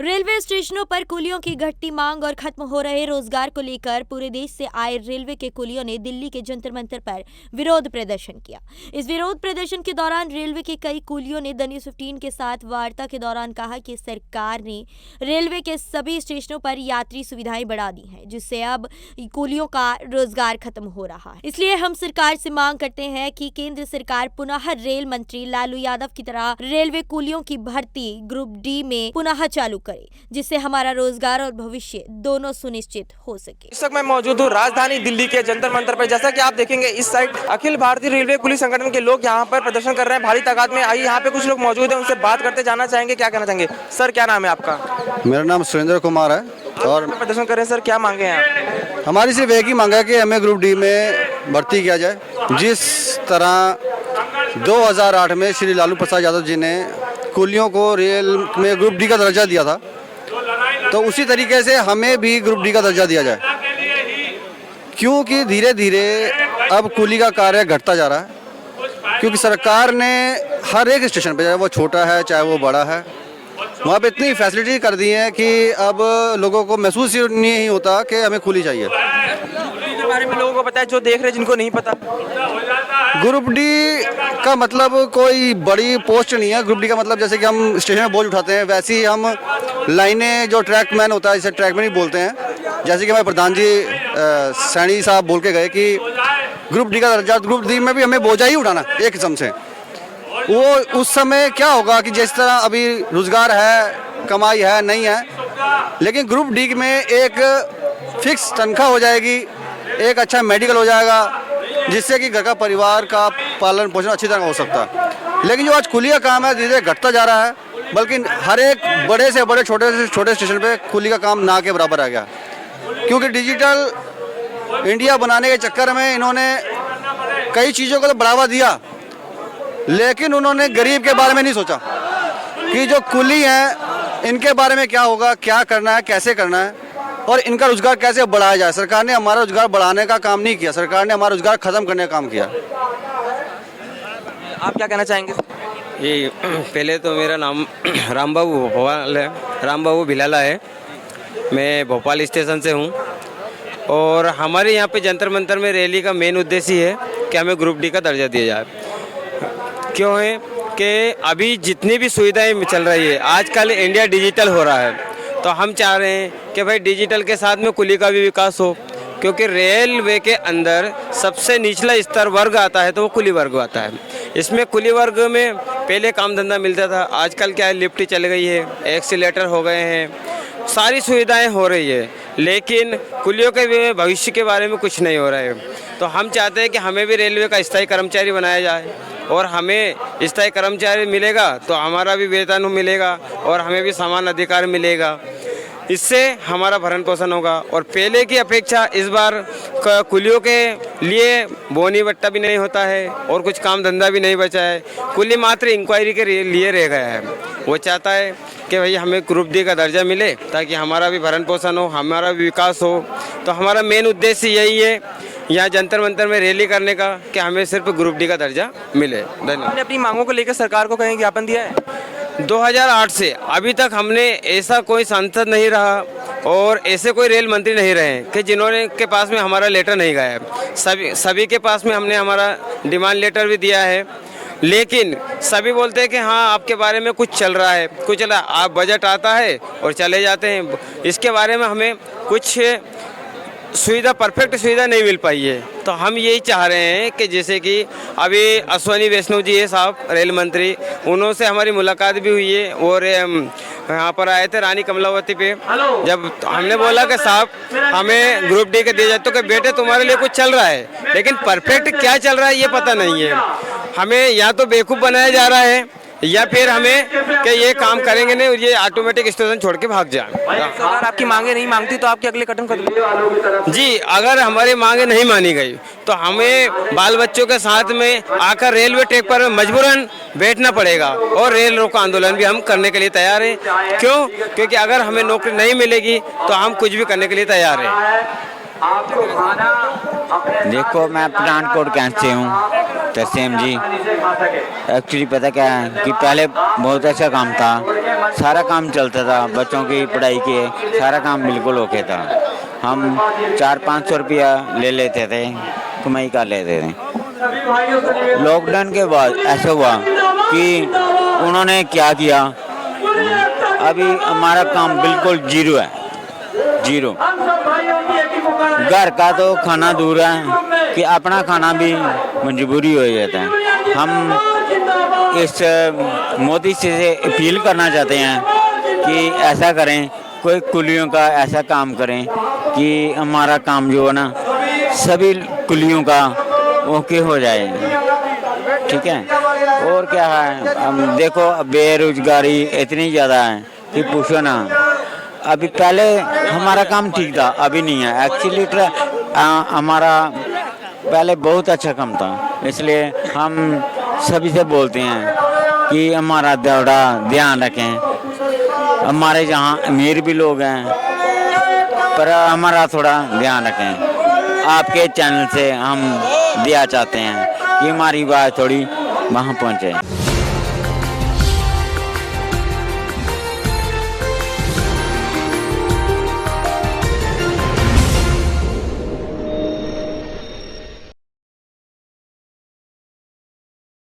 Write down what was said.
Railway स्टेशनों पर कुलियों की घटती मांग और खत्म हो रहे रोजगार को लेकर पूरे देश से आए रेलवे के कुलियों ने दिल्ली के जंतर मंतर पर विरोध प्रदर्शन किया। इस विरोध प्रदर्शन के दौरान रेलवे के कई कुलियों ने द न्यूज़ 15 के साथ वार्ता के दौरान कहा कि सरकार ने रेलवे के सभी स्टेशनों पर यात्री सुविधाएं बढ़ा दी हैं, जिससे अब कुलियों का रोजगार खत्म हो रहा है। इसलिए हम सरकार से मांग करते हैं कि केंद्र सरकार पुनः रेल मंत्री लालू यादव की तरह रेलवे कुलियों की भर्ती ग्रुप डी में पुनः चालू करे, जिससे हमारा रोजगार और भविष्य दोनों सुनिश्चित हो सके। इस वक्त मैं मौजूद हूँ राजधानी दिल्ली के जंतर मंतर पर। जैसा कि आप देखेंगे इस साइड अखिल भारतीय रेलवे कुली संगठन के लोग यहाँ पर प्रदर्शन कर रहे हैं भारी तादाद में। आइए यहाँ पे कुछ लोग मौजूद हैं, उनसे बात करते जाना चाहेंगे क्या कहना चाहेंगे। सर क्या नाम है आपका? मेरा नाम सुरेंद्र कुमार है और प्रदर्शन कर रहे हैं सर, क्या मांगे हैं आप? हमारी सिर्फ एक ही मांग है कि हमें ग्रुप डी में भर्ती किया जाए। जिस तरह 2008 में श्री लालू प्रसाद यादव जी ने कुलियों को रेल में ग्रुप डी का दर्जा दिया था, तो उसी तरीके से हमें भी ग्रुप डी का दर्जा दिया जाए, क्योंकि धीरे धीरे अब कुली का कार्य घटता जा रहा है। क्योंकि सरकार ने हर एक स्टेशन पे, चाहे वो छोटा है चाहे वो बड़ा है, वहाँ पे इतनी फैसिलिटी कर दी है कि अब लोगों को महसूस ही नहीं होता कि हमें कुली चाहिए। के बारे में लोगों को पता है, जो देख रहे हैं जिनको नहीं पता। ग्रुप डी का मतलब कोई बड़ी पोस्ट नहीं है। ग्रुप डी का मतलब जैसे कि हम स्टेशन में बोझ उठाते हैं, वैसे ही हम लाइनें, जो ट्रैक मैन होता है इसे ट्रैक मैन ही बोलते हैं। जैसे कि हमारे प्रधान जी सैनी साहब बोल के गए कि ग्रुप डी का दर्जा, ग्रुप डी में भी हमें बोझा ही उठाना एक किस्म से। वो उस समय क्या होगा कि जिस तरह अभी रोजगार है, कमाई है, नहीं है, लेकिन ग्रुप डी में एक फिक्स तनख्वाह हो जाएगी, एक अच्छा मेडिकल हो जाएगा, जिससे कि घर का परिवार का पालन पोषण अच्छी तरह हो सकता है। लेकिन जो आज कुली का काम है धीरे धीरे घटता जा रहा है, बल्कि हर एक बड़े से बड़े, छोटे से छोटे स्टेशन पे कुली का काम ना के बराबर आ गया। क्योंकि डिजिटल इंडिया बनाने के चक्कर में इन्होंने कई चीज़ों को तो बढ़ावा दिया, लेकिन उन्होंने गरीब के बारे में नहीं सोचा कि जो कुली हैं इनके बारे में क्या होगा, क्या करना है, कैसे करना है और इनका रोजगार कैसे बढ़ाया जाए। सरकार ने हमारा रोजगार बढ़ाने का काम नहीं किया, सरकार ने हमारा रोजगार खत्म करने का काम किया। आप क्या कहना चाहेंगे? ये पहले तो मेरा नाम राम बाबू भोपाल है, राम बाबू भिलाला है। मैं भोपाल स्टेशन से हूँ और हमारे यहाँ पे जंतर मंतर में रैली का मेन उद्देश्य ही है कि हमें ग्रुप डी का दर्जा दिया जाए। क्यों है कि अभी जितनी भी सुविधाएं चल रही है, आजकल इंडिया डिजिटल हो रहा है, तो हम चाह रहे हैं कि भाई डिजिटल के साथ में कुली का भी विकास हो। क्योंकि रेलवे के अंदर सबसे निचला स्तर वर्ग आता है तो वो कुली वर्ग आता है। इसमें कुली वर्ग में पहले काम धंधा मिलता था, आजकल क्या है, लिफ्ट चल गई है, एक्सीलेटर हो गए हैं, सारी सुविधाएं हो रही है, लेकिन कुलियों के भविष्य के बारे में कुछ नहीं हो रहा है। तो हम चाहते हैं कि हमें भी रेलवे का स्थायी कर्मचारी बनाया जाए और हमें स्थायी कर्मचारी मिलेगा तो हमारा भी वेतन मिलेगा और हमें भी समान अधिकार मिलेगा। इससे हमारा भरण पोषण होगा। और पहले की अपेक्षा इस बार कुलियों के लिए बोनी बट्टा भी नहीं होता है और कुछ काम धंधा भी नहीं बचा है। कुली मात्र इंक्वायरी के लिए रह गया है। वो चाहता है कि भाई हमें ग्रुप डी का दर्जा मिले ताकि हमारा भी भरण पोषण हो, हमारा भी विकास हो। तो हमारा मेन उद्देश्य यही है यहाँ जंतर मंतर में रैली करने का कि हमें सिर्फ ग्रुप डी का दर्जा मिले। धन्यवाद। आपने अपनी मांगों को लेकर सरकार को कहीं ज्ञापन दिया है? 2008 से अभी तक हमने ऐसा कोई सांसद नहीं रहा और ऐसे कोई रेल मंत्री नहीं रहे कि जिन्होंने के पास में हमारा लेटर नहीं गया है। सभी के पास में हमने हमारा डिमांड लेटर भी दिया है, लेकिन सभी बोलते हैं कि हाँ आपके बारे में कुछ चल रहा है, कुछ चला, आप बजट आता है और चले जाते हैं। इसके बारे में हमें कुछ सुविधा, परफेक्ट सुविधा नहीं मिल पाई है। तो हम यही चाह रहे हैं कि जैसे कि अभी अश्वनी वैष्णव जी है साहब रेल मंत्री, उन्होंने हमारी मुलाकात भी हुई है और यहाँ पर आए थे रानी कमलावती पे। जब हमने बोला कि साहब हमें ग्रुप डी का दिया जाए, तो कि बेटे तुम्हारे लिए कुछ चल रहा है, लेकिन परफेक्ट क्या चल रहा है ये पता नहीं है। हमें या तो बेवकूफ़ बनाया जा रहा है या फिर हमें कि ये काम करेंगे नहीं और ये ऑटोमेटिक स्टेशन छोड़ के भाग जाए। अगर आपकी मांगे नहीं मांगती तो आपके अगले कदम जी, अगर हमारी मांगे नहीं मानी गई तो हमें बाल बच्चों के साथ में आकर रेलवे ट्रैक पर मजबूरन बैठना पड़ेगा और रेल रोको आंदोलन भी हम करने के लिए तैयार हैं। क्यों? क्योंकि अगर हमें नौकरी नहीं मिलेगी तो हम कुछ भी करने के लिए तैयार हैं। देखो मैं पठानकोट कैंट से हूँ तरसेम जी। एक्चुअली पता क्या है कि पहले बहुत अच्छा काम था, सारा काम चलता था, बच्चों की पढ़ाई के सारा काम बिल्कुल ओके था। हम 400-500 रुपया ले लेते थे, कमाई कर लेते थे। लॉकडाउन के बाद ऐसा हुआ कि उन्होंने क्या किया, अभी हमारा काम बिल्कुल जीरो है, जीरो। घर का तो खाना दूर है कि अपना खाना भी मजबूरी हो जाता है। हम इस मोदी से अपील करना चाहते हैं कि ऐसा करें, कोई कुलियों का ऐसा काम करें कि हमारा काम जो है ना सभी कुलियों का ओके हो जाए, ठीक है। और क्या है, हम देखो बेरोजगारी इतनी ज़्यादा है कि पूछो ना। अभी पहले हमारा काम ठीक था, अभी नहीं है। एक्चुअली हमारा पहले बहुत अच्छा काम था, इसलिए हम सभी से बोलते हैं कि हमारा थोड़ा ध्यान रखें। हमारे यहाँ अमीर भी लोग हैं, पर हमारा थोड़ा ध्यान रखें। आपके चैनल से हम दिया चाहते हैं कि हमारी बात थोड़ी वहाँ पहुँचे।